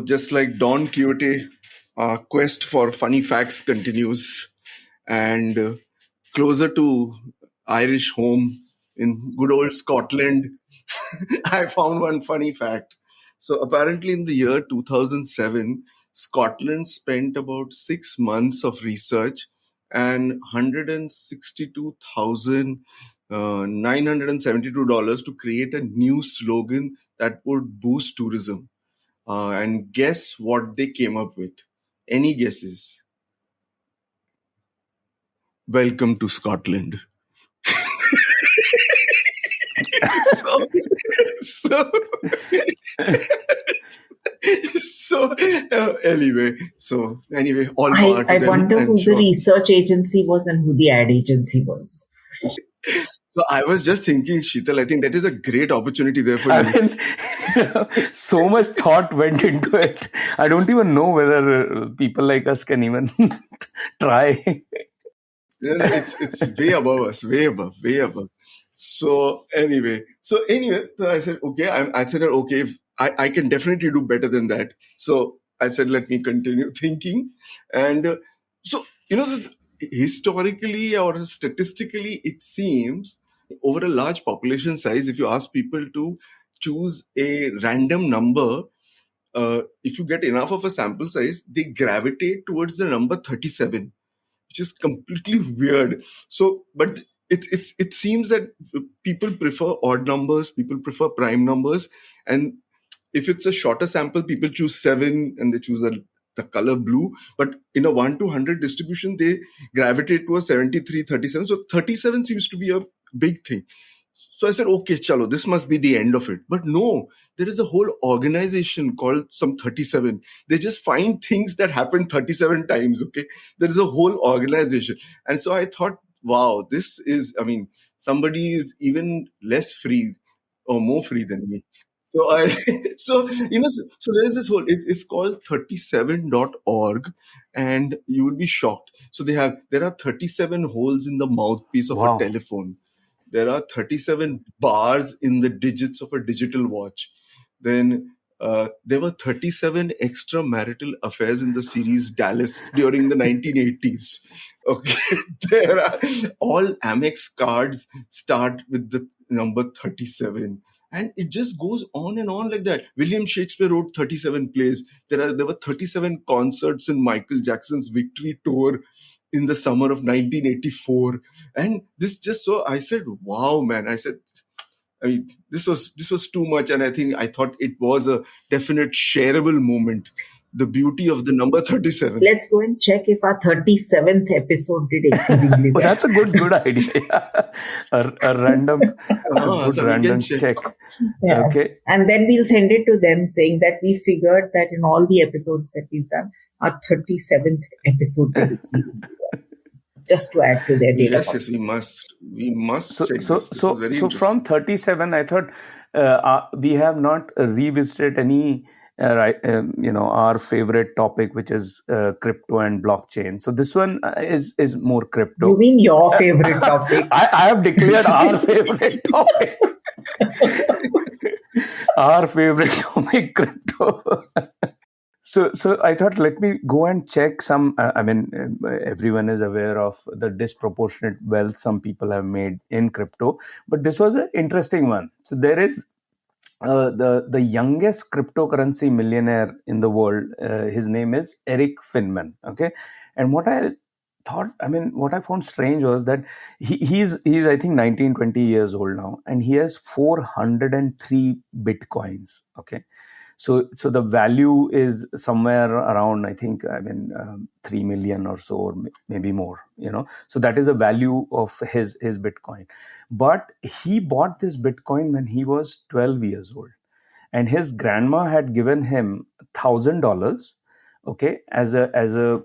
just like Don Quixote, our quest for funny facts continues. And closer to Irish home in good old Scotland, I found one funny fact. So apparently in the year 2007, Scotland spent about 6 months of research and $162,972 to create a new slogan that would boost tourism. And guess what they came up with? Any guesses? Welcome to Scotland. so, so, anyway, all power to I them. wonder I'm who sure. the research agency was and who the ad agency was. So I was just thinking, Sheetal, I think that is a great opportunity there for you. So much thought went into it. I don't even know whether people like us can even try. It's way above us, way above. So anyway, so I said, okay, I said, okay, if I can definitely do better than that. So I said, let me continue thinking. And so, historically or statistically, it seems over a large population size, if you ask people to choose a random number, if you get enough of a sample size, they gravitate towards the number 37, which is completely weird. So, but it seems that people prefer odd numbers, people prefer prime numbers, and if it's a shorter sample, people choose 7 and they choose the color blue. But in a 1 to 100 distribution, they gravitate towards 73, 37. So 37 seems to be a big thing. So I said, okay, chalo, this must be the end of it. But no, there is a whole organization called some 37. They just find things that happen 37 times, okay? There is a whole organization. And so I thought, wow, this is, somebody is even less free or more free than me. So so there is this whole, it's called 37.org, and you would be shocked. So there are 37 holes in the mouthpiece of Wow. a telephone. There are 37 bars in the digits of a digital watch. Then there were 37 extramarital affairs in the series Dallas during the 1980s. Okay, there are all Amex cards start with the number 37. And it just goes on and on like that. William Shakespeare wrote 37 plays. There were 37 concerts in Michael Jackson's Victory Tour in the summer of 1984. And this just so I said, wow, man. I said, this was too much. And I thought it was a definite shareable moment. The beauty of the number 37. Let's go and check if our 37th episode did exceedingly well. That's a good idea. a random, random check. Yes. Okay. And then we'll send it to them saying that we figured that in all the episodes that we've done, our 37th episode did exceedingly well. Just to add to their data. Yes, we must. So from 37, I thought we have not revisited any, our favorite topic, which is crypto and blockchain. So this one is more crypto. You mean your favorite topic? I have declared our favorite topic. Our favorite topic, crypto. So I thought, let me go and check some. Everyone is aware of the disproportionate wealth some people have made in crypto, but this was an interesting one. So there is the youngest cryptocurrency millionaire in the world. His name is Eric Finman. Okay, and what I found strange was that he's I think 19, 20 years old now, and he has 403 bitcoins. Okay. So the value is somewhere around, I think, 3 million or so, or maybe more, So that is the value of his Bitcoin. But he bought this Bitcoin when he was 12 years old. And his grandma had given him $1,000, okay, as a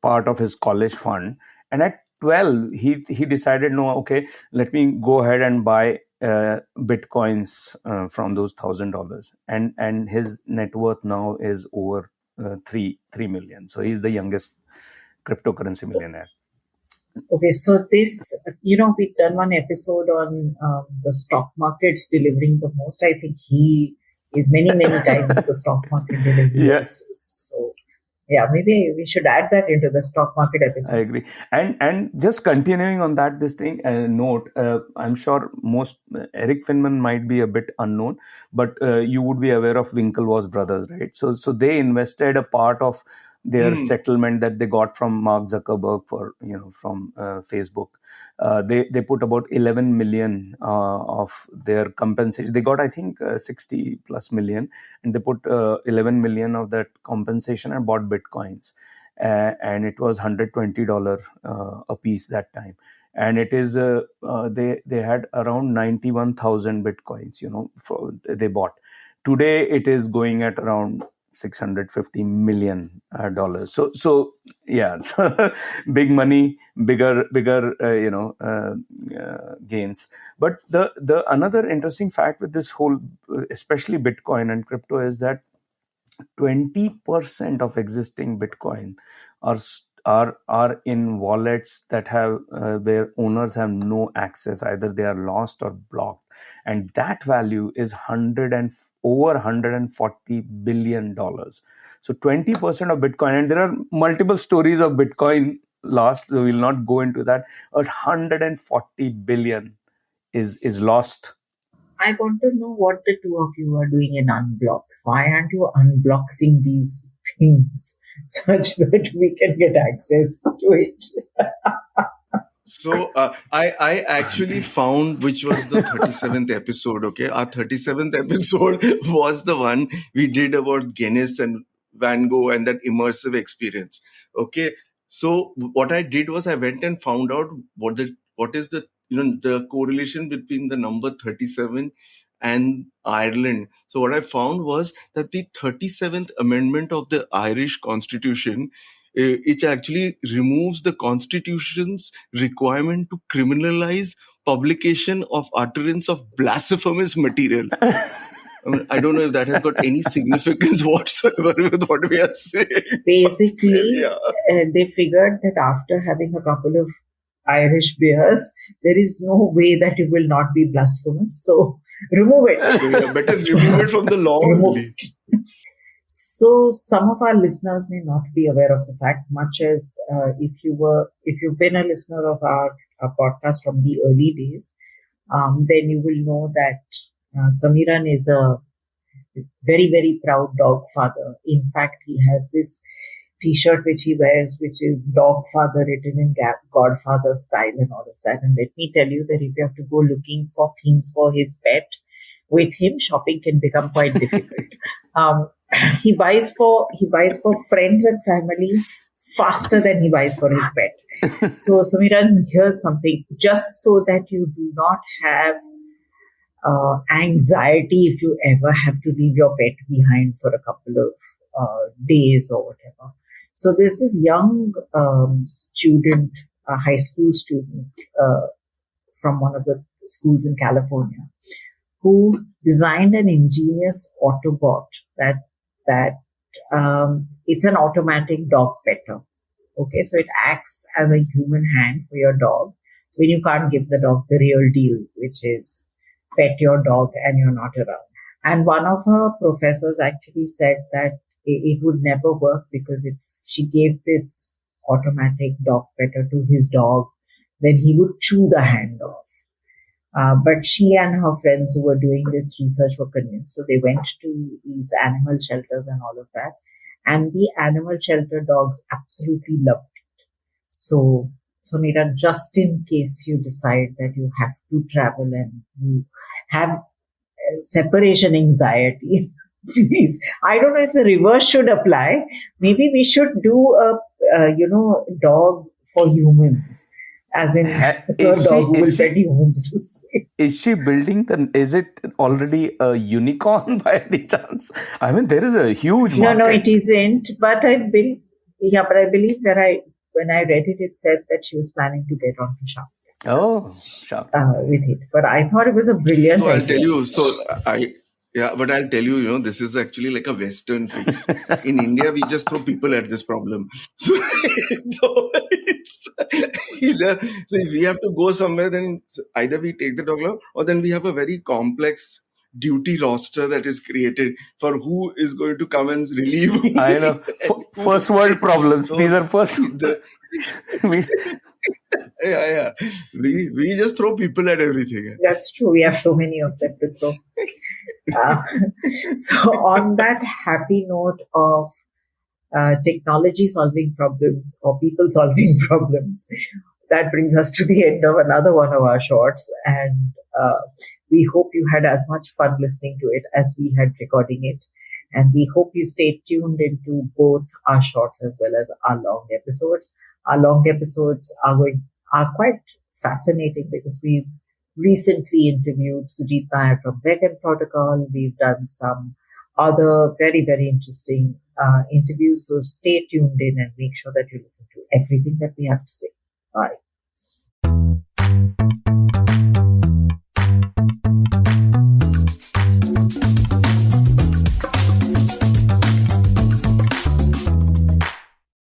part of his college fund. And at 12, he decided, no, okay, let me go ahead and buy bitcoins from those $1,000, and his net worth now is over 3 million. So he's the youngest cryptocurrency millionaire. Okay, so this, we've done one episode on the stock markets delivering the most. I think he is many, many times the stock market delivery Yeah. also. So, yeah, maybe we should add that into the stock market episode. I agree. And just continuing on that, this thing note, I'm sure most Eric Finman might be a bit unknown, but you would be aware of Winklevoss brothers, right? So they invested a part of their settlement that they got from Mark Zuckerberg from Facebook. They put about 11 million of their compensation. They got, I think, 60 plus million, and they put 11 million of that compensation and bought bitcoins. And it was $120 a piece that time, and it is they had around 91,000 bitcoins, they bought. Today it is going at around $650 million dollars. So yeah, big money, bigger gains. But the another interesting fact with this whole, especially Bitcoin and crypto, is that 20% of existing Bitcoin are in wallets that have where owners have no access. Either they are lost or blocked, and that value is over $140 billion. So 20% of Bitcoin, and there are multiple stories of Bitcoin lost. So we'll not go into that. But 140 billion is lost. I want to know what the two of you are doing in unblocks. Why aren't you unboxing these things such that we can get access to it? So I actually found which was the 37th episode. Okay, our 37th episode was the one we did about Guinness and Van Gogh and that immersive experience. Okay, so what I did was I went and found out what is the the correlation between the number 37 and Ireland. So what I found was that the 37th amendment of the Irish Constitution, it actually removes the Constitution's requirement to criminalize publication of utterance of blasphemous material. I don't know if that has got any significance whatsoever with what we are saying. Basically, they figured that after having a couple of Irish beers, there is no way that it will not be blasphemous. So remove it. So better remove it from the law only. So some of our listeners may not be aware of the fact, much as if you've been a listener of our podcast from the early days, then you will know that Samiran is a very, very proud dog father. In fact, he has this T-shirt which he wears, which is dog father written in Godfather style and all of that. And let me tell you that if you have to go looking for things for his pet, with him, shopping can become quite difficult. He buys for friends and family faster than he buys for his pet. So, Samiran, here's something, just so that you do not have anxiety if you ever have to leave your pet behind for a couple of days or whatever. So there's this young student, a high school student from one of the schools in California, who designed an ingenious Autobot that it's an automatic dog petter. Okay, so it acts as a human hand for your dog when you can't give the dog the real deal, which is pet your dog and you're not around. And one of her professors actually said that it would never work, because if she gave this automatic dog petter to his dog, then he would chew the hand off. But she and her friends who were doing this research were convinced. So they went to these animal shelters and all of that. And the animal shelter dogs absolutely loved it. So, Mira, just in case you decide that you have to travel and you have separation anxiety, please, I don't know if the reverse should apply. Maybe we should do a dog for humans. As in, your dog will pet humans to say. Is she building is it already a unicorn by any chance? I mean, there is a huge market. No, it isn't. But I believe when I read it, it said that she was planning to get onto Shark. Oh, Shark. With it. But I thought it was a brilliant idea. I'll tell you, but I'll tell you, this is actually like a Western fix. In India, we just throw people at this problem. So if we have to go somewhere, then either we take the dog along, or then we have a very complex duty roster that is created for who is going to come and relieve whom. I know. First world problems. So These are first. Yeah. We just throw people at everything. That's true. We have so many of them to throw. So on that happy note of technology solving problems or people solving problems, that brings us to the end of another one of our shorts. And we hope you had as much fun listening to it as we had recording it. And we hope you stay tuned into both our shorts as well as our long episodes. Our long episodes are quite fascinating because we've recently interviewed Sujit Nair from Vegan Protocol. We've done some other very, very interesting interviews. So stay tuned in and make sure that you listen to everything that we have to say. Bye.